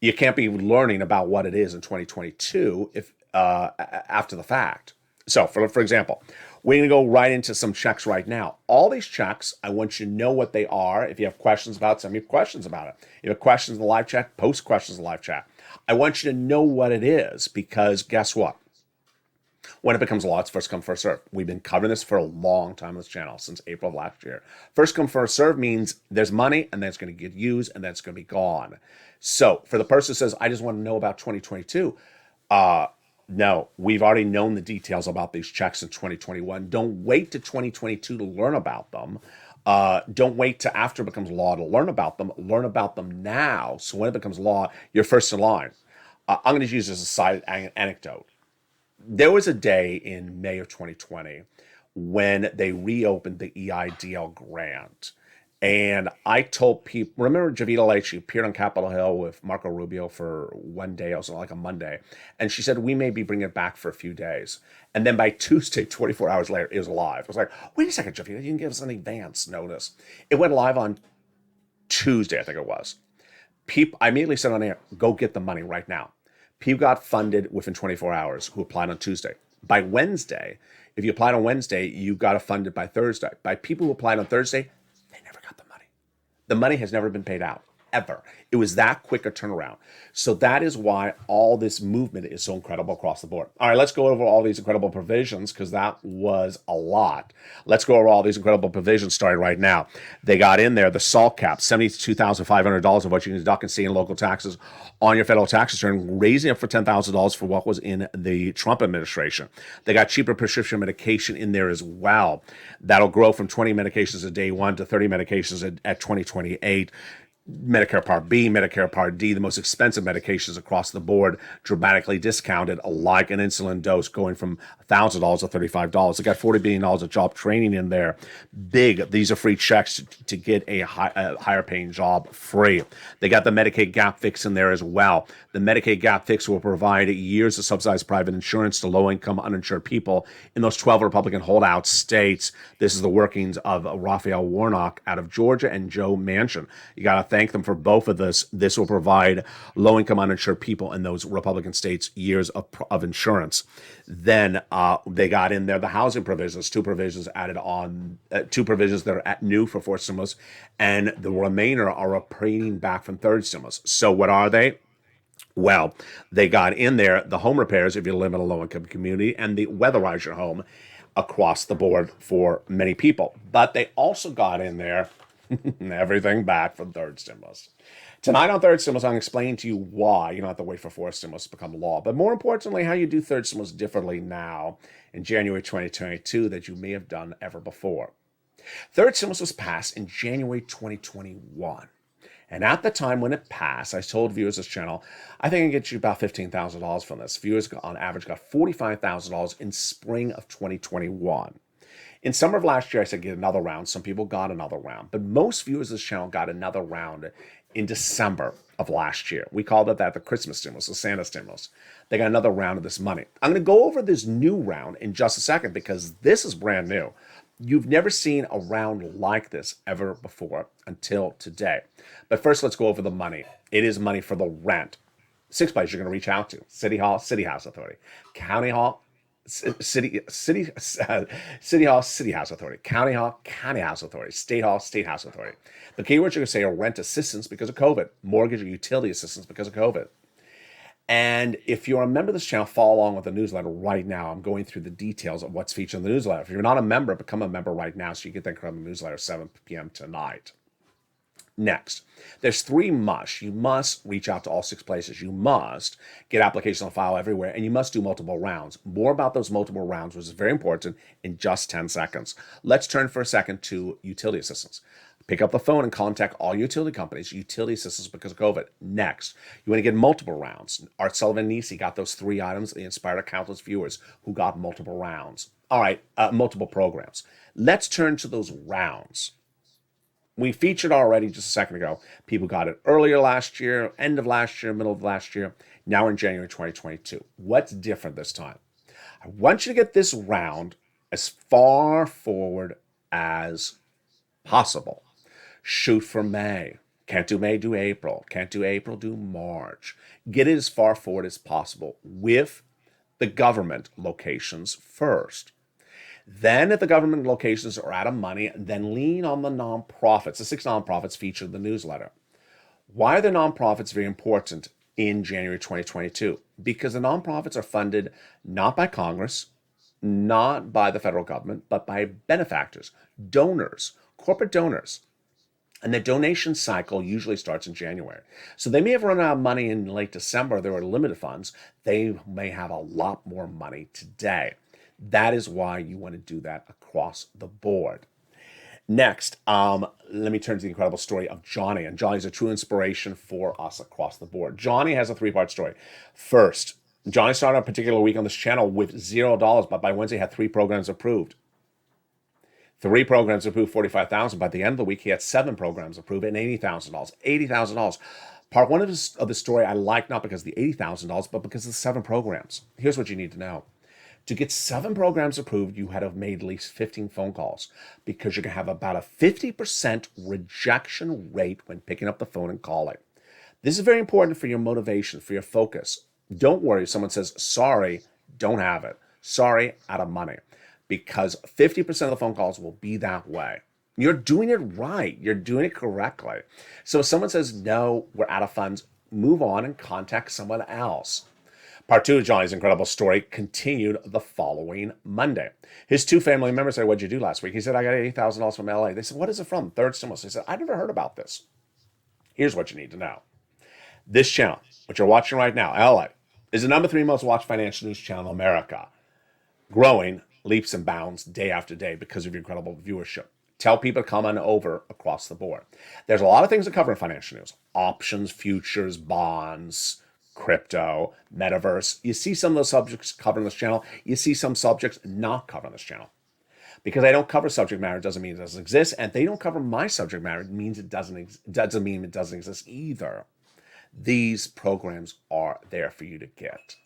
You can't be learning about what it is in 2022 if after the fact. So, for example, we're going to go right into some checks right now. All these checks, I want you to know what they are. If you have questions about it, send me questions about it. If you have questions in the live chat, post questions in the live chat. I want you to know what it is because guess what? When it becomes law, it's first come, first serve. We've been covering this for a long time on this channel, since April of last year. First come, first serve means there's money, and then it's going to get used, and then it's going to be gone. So for the person who says, I just want to know about 2022, No, we've already known the details about these checks in 2021. Don't wait to 2022 to learn about them. Don't wait to after it becomes law to learn about them. Learn about them now. So when it becomes law, you're first in line. I'm going to use this as a side anecdote. There was a day in May of 2020 when they reopened the EIDL grant. And I told people, remember Javita Lake, she appeared on Capitol Hill with Marco Rubio for one day, also like a Monday. And she said, we may be bringing it back for a few days. And then by Tuesday, 24 hours later, it was live. I was like, wait a second, Javita, you didn't give us an advance notice. It went live on Tuesday, I think it was. I immediately said on air, go get the money right now. People got funded within 24 hours who applied on Tuesday. By Wednesday, if you applied on Wednesday, you got it funded by Thursday. By people who applied on Thursday, they never got the money. The money has never been paid out, ever. It was that quick a turnaround. So that is why all this movement is so incredible across the board. All right, let's go over all these incredible provisions because that was a lot. Let's go over all these incredible provisions starting right now. They got in there the SALT cap, $72,500 of what you can deduct in state and local taxes on your federal tax return, raising it for $10,000 for what was in the Trump administration. They got cheaper prescription medication in there as well. That'll grow from 20 medications a day one to 30 medications at 2028. Medicare Part B, Medicare Part D, the most expensive medications across the board, dramatically discounted, like an insulin dose going from $1,000 to $35. They got $40 billion of job training in there. Big. These are free checks to get a higher paying job free. They got the Medicaid gap fix in there as well. The Medicaid gap fix will provide years of subsidized private insurance to low-income uninsured people in those 12 Republican holdout states. This is the workings of Raphael Warnock out of Georgia and Joe Manchin. You got to thank them for both of this. This will provide low-income uninsured people in those Republican states years of insurance. Then they got in there the housing provisions, two provisions added on, two provisions that are new for fourth stimulus, and the remainder are a paring back from third stimulus. So what are they? Well, they got in there the home repairs if you live in a low-income community and the weatherize your home across the board for many people. But they also got in there everything back from third stimulus. Tonight on third stimulus, I'm going to explain to you why you don't have to wait for fourth stimulus to become law, but more importantly, how you do third stimulus differently now in January 2022 that you may have done ever before. Third stimulus was passed in January 2021. And at the time when it passed, I told viewers of this channel, I think I can get you about $15,000 from this. Viewers on average got $45,000 in spring of 2021. In summer of last year, I said get another round. Some people got another round. But most viewers of this channel got another round in December of last year. We called it that the Christmas stimulus, the Santa stimulus. They got another round of this money. I'm going to go over this new round in just a second because this is brand new. You've never seen a round like this ever before until today. But first, let's go over the money. It is money for the rent. 6 places you're going to reach out to: City Hall, City House Authority; County Hall, City Hall, City House Authority; County Hall, County House Authority; State Hall, State House Authority. The keywords you're going to say are rent assistance because of COVID, mortgage or utility assistance because of COVID. And if you're a member of this channel, follow along with the newsletter right now. I'm going through the details of what's featured in the newsletter. If you're not a member, become a member right now so you get that incredible newsletter at 7 p.m. tonight. Next, there's 3 musts. You must reach out to all 6 places. You must get applications on file everywhere, and you must do multiple rounds. More about those multiple rounds, which is very important, in just 10 seconds. Let's turn for a second to utility assistance. Pick up the phone and contact all utility companies, utility assistance because of COVID. Next, you want to get multiple rounds. Art Sullivan Nisi got those 3 items. They inspired countless viewers who got multiple rounds. All right, multiple programs. Let's turn to those rounds. We featured already just a second ago. People got it earlier last year, end of last year, middle of last year. Now we're in January 2022. What's different this time? I want you to get this round as far forward as possible. Shoot for May. Can't do May, do April. Can't do April, do March. Get it as far forward as possible with the government locations first. Then if the government locations are out of money, then lean on the nonprofits. The 6 nonprofits featured in the newsletter. Why are the nonprofits very important in January 2022? Because the nonprofits are funded not by Congress, not by the federal government, but by benefactors, donors, corporate donors. And the donation cycle usually starts in January. So they may have run out of money in late December. There were limited funds. They may have a lot more money today. That is why you want to do that across the board. Next, let me turn to the incredible story of Johnny. And Johnny's a true inspiration for us across the board. Johnny has a three-part story. First, Johnny started a particular week on this channel with $0, but by Wednesday had 3 programs approved. 3 programs approved, $45,000. By the end of the week, he had 7 programs approved and $80,000. $80,000. Part one of the story I like, not because of the $80,000, but because of the 7 programs. Here's what you need to know. To get 7 programs approved, you had to have made at least 15 phone calls because you're going to have about a 50% rejection rate when picking up the phone and calling. This is very important for your motivation, for your focus. Don't worry if someone says, sorry, don't have it. Sorry, out of money. Because 50% of the phone calls will be that way. You're doing it right. You're doing it correctly. So if someone says, no, we're out of funds, move on and contact someone else. Part 2 of Johnny's incredible story continued the following Monday. His 2 family members said, what'd you do last week? He said, I got $80,000 from LA. They said, what is it from? Third stimulus. He said, I never heard about this. Here's what you need to know. This channel, which you're watching right now, LA, is the number 3 most watched financial news channel in America. Growing leaps and bounds day after day because of your incredible viewership. Tell people to come on over across the board. There's a lot of things to cover in financial news. Options, futures, bonds, crypto, metaverse. You see some of those subjects covered on this channel. You see some subjects not covered on this channel. Because I don't cover subject matter doesn't mean it doesn't exist. And they don't cover my subject matter, it means it doesn't mean it doesn't exist either. These programs are there for you to get.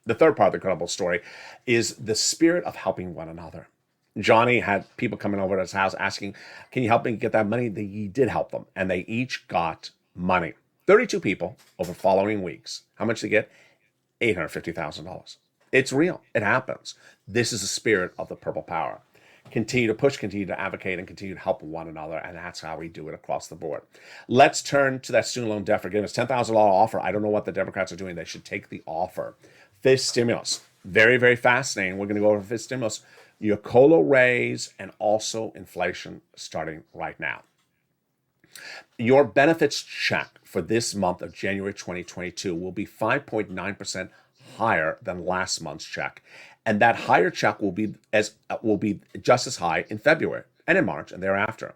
The third part of the incredible story is the spirit of helping one another. Johnny had people coming over to his house asking, can you help me get that money? He did help them, and they each got money. 32 people over following weeks. How much they get? $850,000. It's real. It happens. This is the spirit of the Purple Power. Continue to push, continue to advocate, and continue to help one another, and that's how we do it across the board. Let's turn to that student loan debt forgiveness. $10,000 offer. I don't know what the Democrats are doing. They should take the offer. Fifth stimulus. Very, very fascinating. We're going to go over fifth stimulus. Your COLA raise and also inflation starting right now. Your benefits check for this month of January 2022 will be 5.9% higher than last month's check. And that higher check will be just as high in February and in March and thereafter.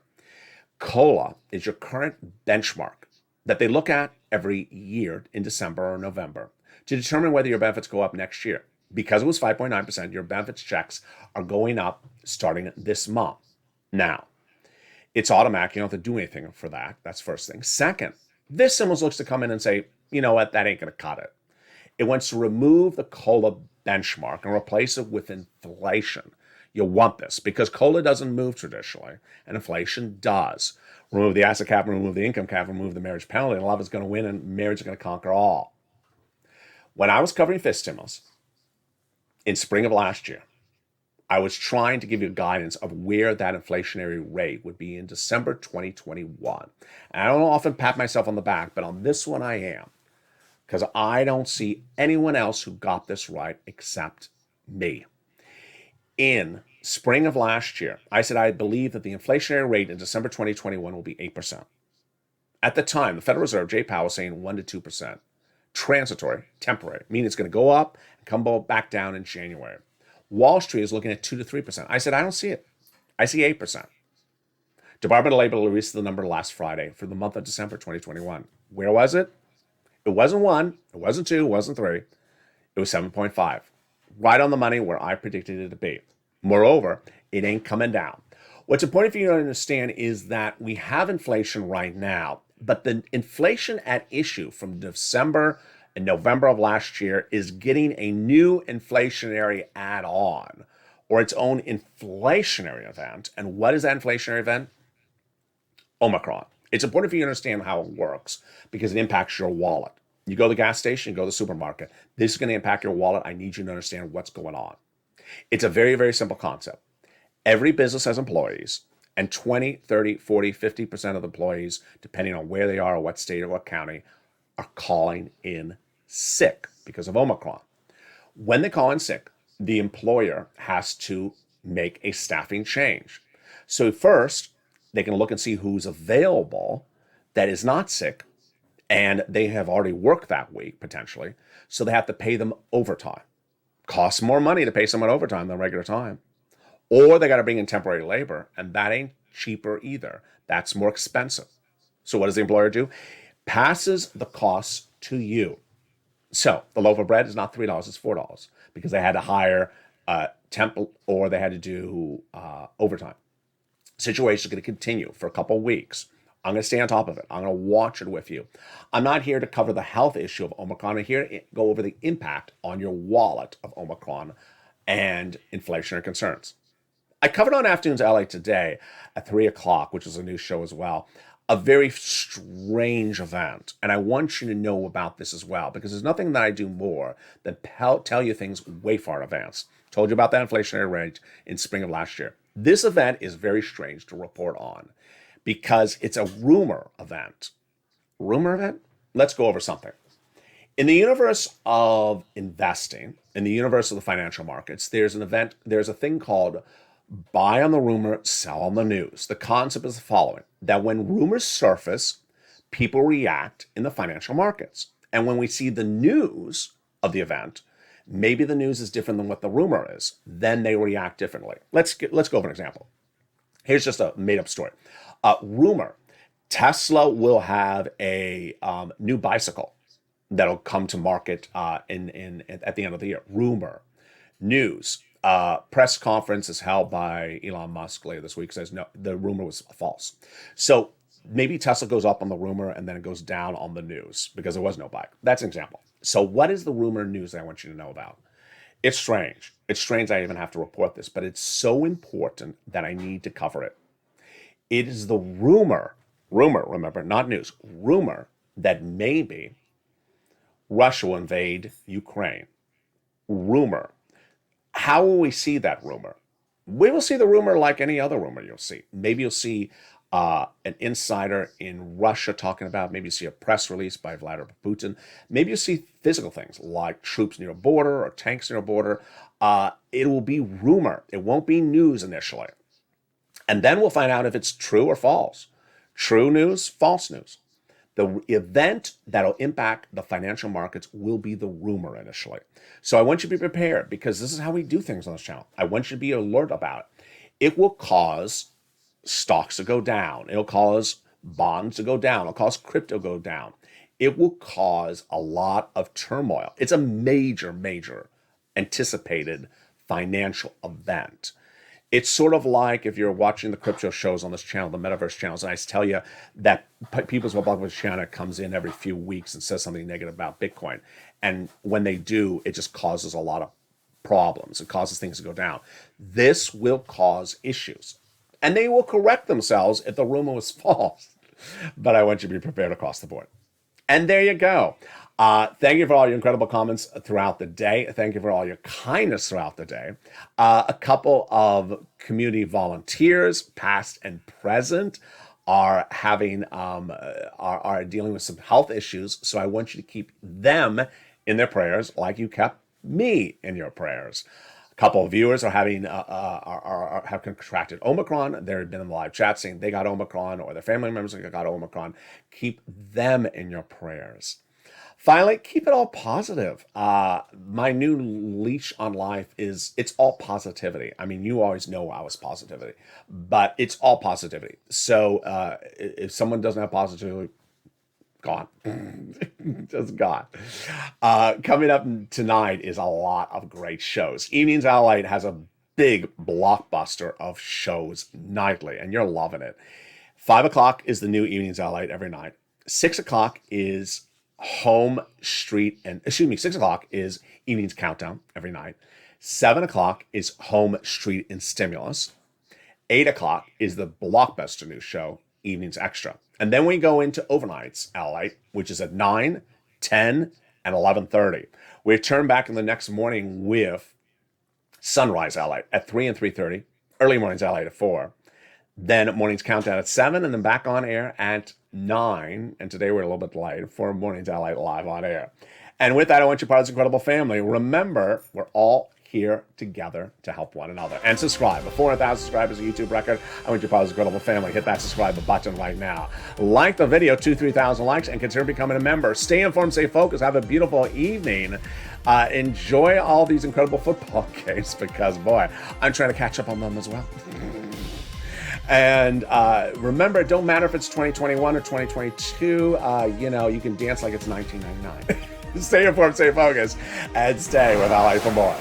COLA is your current benchmark that they look at every year in December or November to determine whether your benefits go up next year. Because it was 5.9%, your benefits checks are going up starting this month. Now, it's automatic. You don't have to do anything for that. That's first thing. Second, this stimulus looks to come in and say, you know what, that ain't going to cut it. It wants to remove the COLA benchmark and replace it with inflation. You want this because COLA doesn't move traditionally, and inflation does. Remove the asset cap, remove the income cap, remove the marriage penalty, and love is going to win, and marriage is going to conquer all. When I was covering fifth stimulus in spring of last year, I was trying to give you guidance of where that inflationary rate would be in December 2021. And I don't often pat myself on the back, but on this one I am, because I don't see anyone else who got this right except me. In spring of last year, I said I believe that the inflationary rate in December 2021 will be 8%. At the time, the Federal Reserve, Jay Powell, was saying 1% to 2%. Transitory, temporary, meaning it's going to go up and come back down in January. Wall Street is looking at 2% to 3%. I said, I don't see it. I see 8%. Department of Labor released the number last Friday for the month of December 2021. Where was it? It wasn't 1, it wasn't 2, it wasn't 3. It was 7.5. Right on the money where I predicted it to be. Moreover, it ain't coming down. What's important for you to understand is that we have inflation right now, but the inflation at issue from December and November of last year is getting a new inflationary add-on or its own inflationary event. And what is that inflationary event? Omicron. It's important for you to understand how it works because it impacts your wallet. You go to the gas station, you go to the supermarket. This is going to impact your wallet. I need you to understand what's going on. It's a very, very simple concept. Every business has employees, and 20, 30, 40, 50% of the employees, depending on where they are or what state or what county, are calling in sick because of Omicron. When they call in sick, the employer has to make a staffing change. So first, They can look and see who's available that is not sick, and they have already worked that week, potentially, so they have to pay them overtime. Costs more money to pay someone overtime than regular time. Or they got to bring in temporary labor, and that ain't cheaper either. That's more expensive. So what does the employer do? Passes the costs to you. So the loaf of bread is not $3, it's $4 because they had to hire a temp or they had to do overtime. Situation is going to continue for a couple of weeks. I'm going to stay on top of it. I'm going to watch it with you. I'm not here to cover the health issue of Omicron. I'm here to go over the impact on your wallet of Omicron and inflationary concerns. I covered on Afternoons LA today at 3 o'clock, which is a new show as well, a very strange event. And I want you to know about this as well, because there's nothing that I do more than tell you things way far in advance. Told you about that inflationary rate in spring of last year. This event is very strange to report on because it's a rumor event. Rumor event? Let's go over something. In the universe of investing, in the universe of the financial markets, there's a thing called buy on the rumor, sell on the news. The concept is the following, that when rumors surface, people react in the financial markets. And when we see the news of the event, maybe the news is different than what the rumor is, then they react differently. Let's go over an example. Here's just a made-up story. Rumor, Tesla will have a new bicycle that'll come to market at the end of the year. Rumor. News. Press conference is held by Elon Musk later this week, says no, the rumor was false. So maybe Tesla goes up on the rumor and then it goes down on the news because there was no bike. That's an example. So what is the rumor news that I want you to know about? It's strange. It's strange I even have to report this, but it's so important that I need to cover it. It is the rumor, remember, not news, rumor that maybe Russia will invade Ukraine. Rumor. How will we see that rumor? We will see the rumor like any other rumor you'll see. Maybe you'll see an insider in Russia talking about, maybe you see a press release by Vladimir Putin. Maybe you see physical things like troops near a border or tanks near a border. It will be rumor. It won't be news initially. And then we'll find out if it's true or false. True news, false news. The event that'll impact the financial markets will be the rumor initially. So I want you to be prepared because this is how we do things on this channel. I want you to be alert about it. It will cause stocks to go down. It'll cause bonds to go down. It'll cause crypto to go down. It will cause a lot of turmoil. It's a major, major anticipated financial event. It's sort of like if you're watching the crypto shows on this channel, the metaverse channels, and I tell you that People's Republic of China comes in every few weeks and says something negative about Bitcoin. And when they do, it just causes a lot of problems. It causes things to go down. This will cause issues. And they will correct themselves if the rumor was false. But I want you to be prepared across the board. And there you go. Thank you for all your incredible comments throughout the day. Thank you for all your kindness throughout the day. A couple of community volunteers, past and present, are having are dealing with some health issues. So I want you to keep them in their prayers, like you kept me in your prayers. A couple of viewers are having have contracted Omicron. They've been in the live chat saying they got Omicron or their family members got Omicron. Keep them in your prayers. Finally, keep it all positive. My new leash on life is it's all positivity. I mean, you always know I was positivity, but it's all positivity. So if someone doesn't have positivity, gone. Just gone. Coming up tonight is a lot of great shows. Evenings LALATE has a big blockbuster of shows nightly, and you're loving it. 5 o'clock is the new Evenings LALATE every night. 6 o'clock is 6 o'clock is Evenings Countdown every night. 7 o'clock is Home, Street, and Stimulus. 8 o'clock is the blockbuster new show, Evenings Extra. And then we go into overnights LALATE, which is at 9, 10, and 11:30. We return back in the next morning with Sunrise LALATE at 3 and 3:30, early mornings LALATE at 4. Then mornings countdown at 7, and then back on air at 9. And today we're a little bit delayed for mornings LALATE live on air. And with that, I want you part of this incredible family. Remember, we're all here together to help one another. And subscribe. 400,000 subscribers, a YouTube record. I want you part of this incredible family. Hit that subscribe button right now. Like the video, 2,000-3,000 likes, and consider becoming a member. Stay informed, stay focused. Have a beautiful evening. Enjoy all these incredible football games because, boy, I'm trying to catch up on them as well. And remember, it don't matter if it's 2021 or 2022. You can dance like it's 1999. Stay informed, stay focused, and stay with LA for more.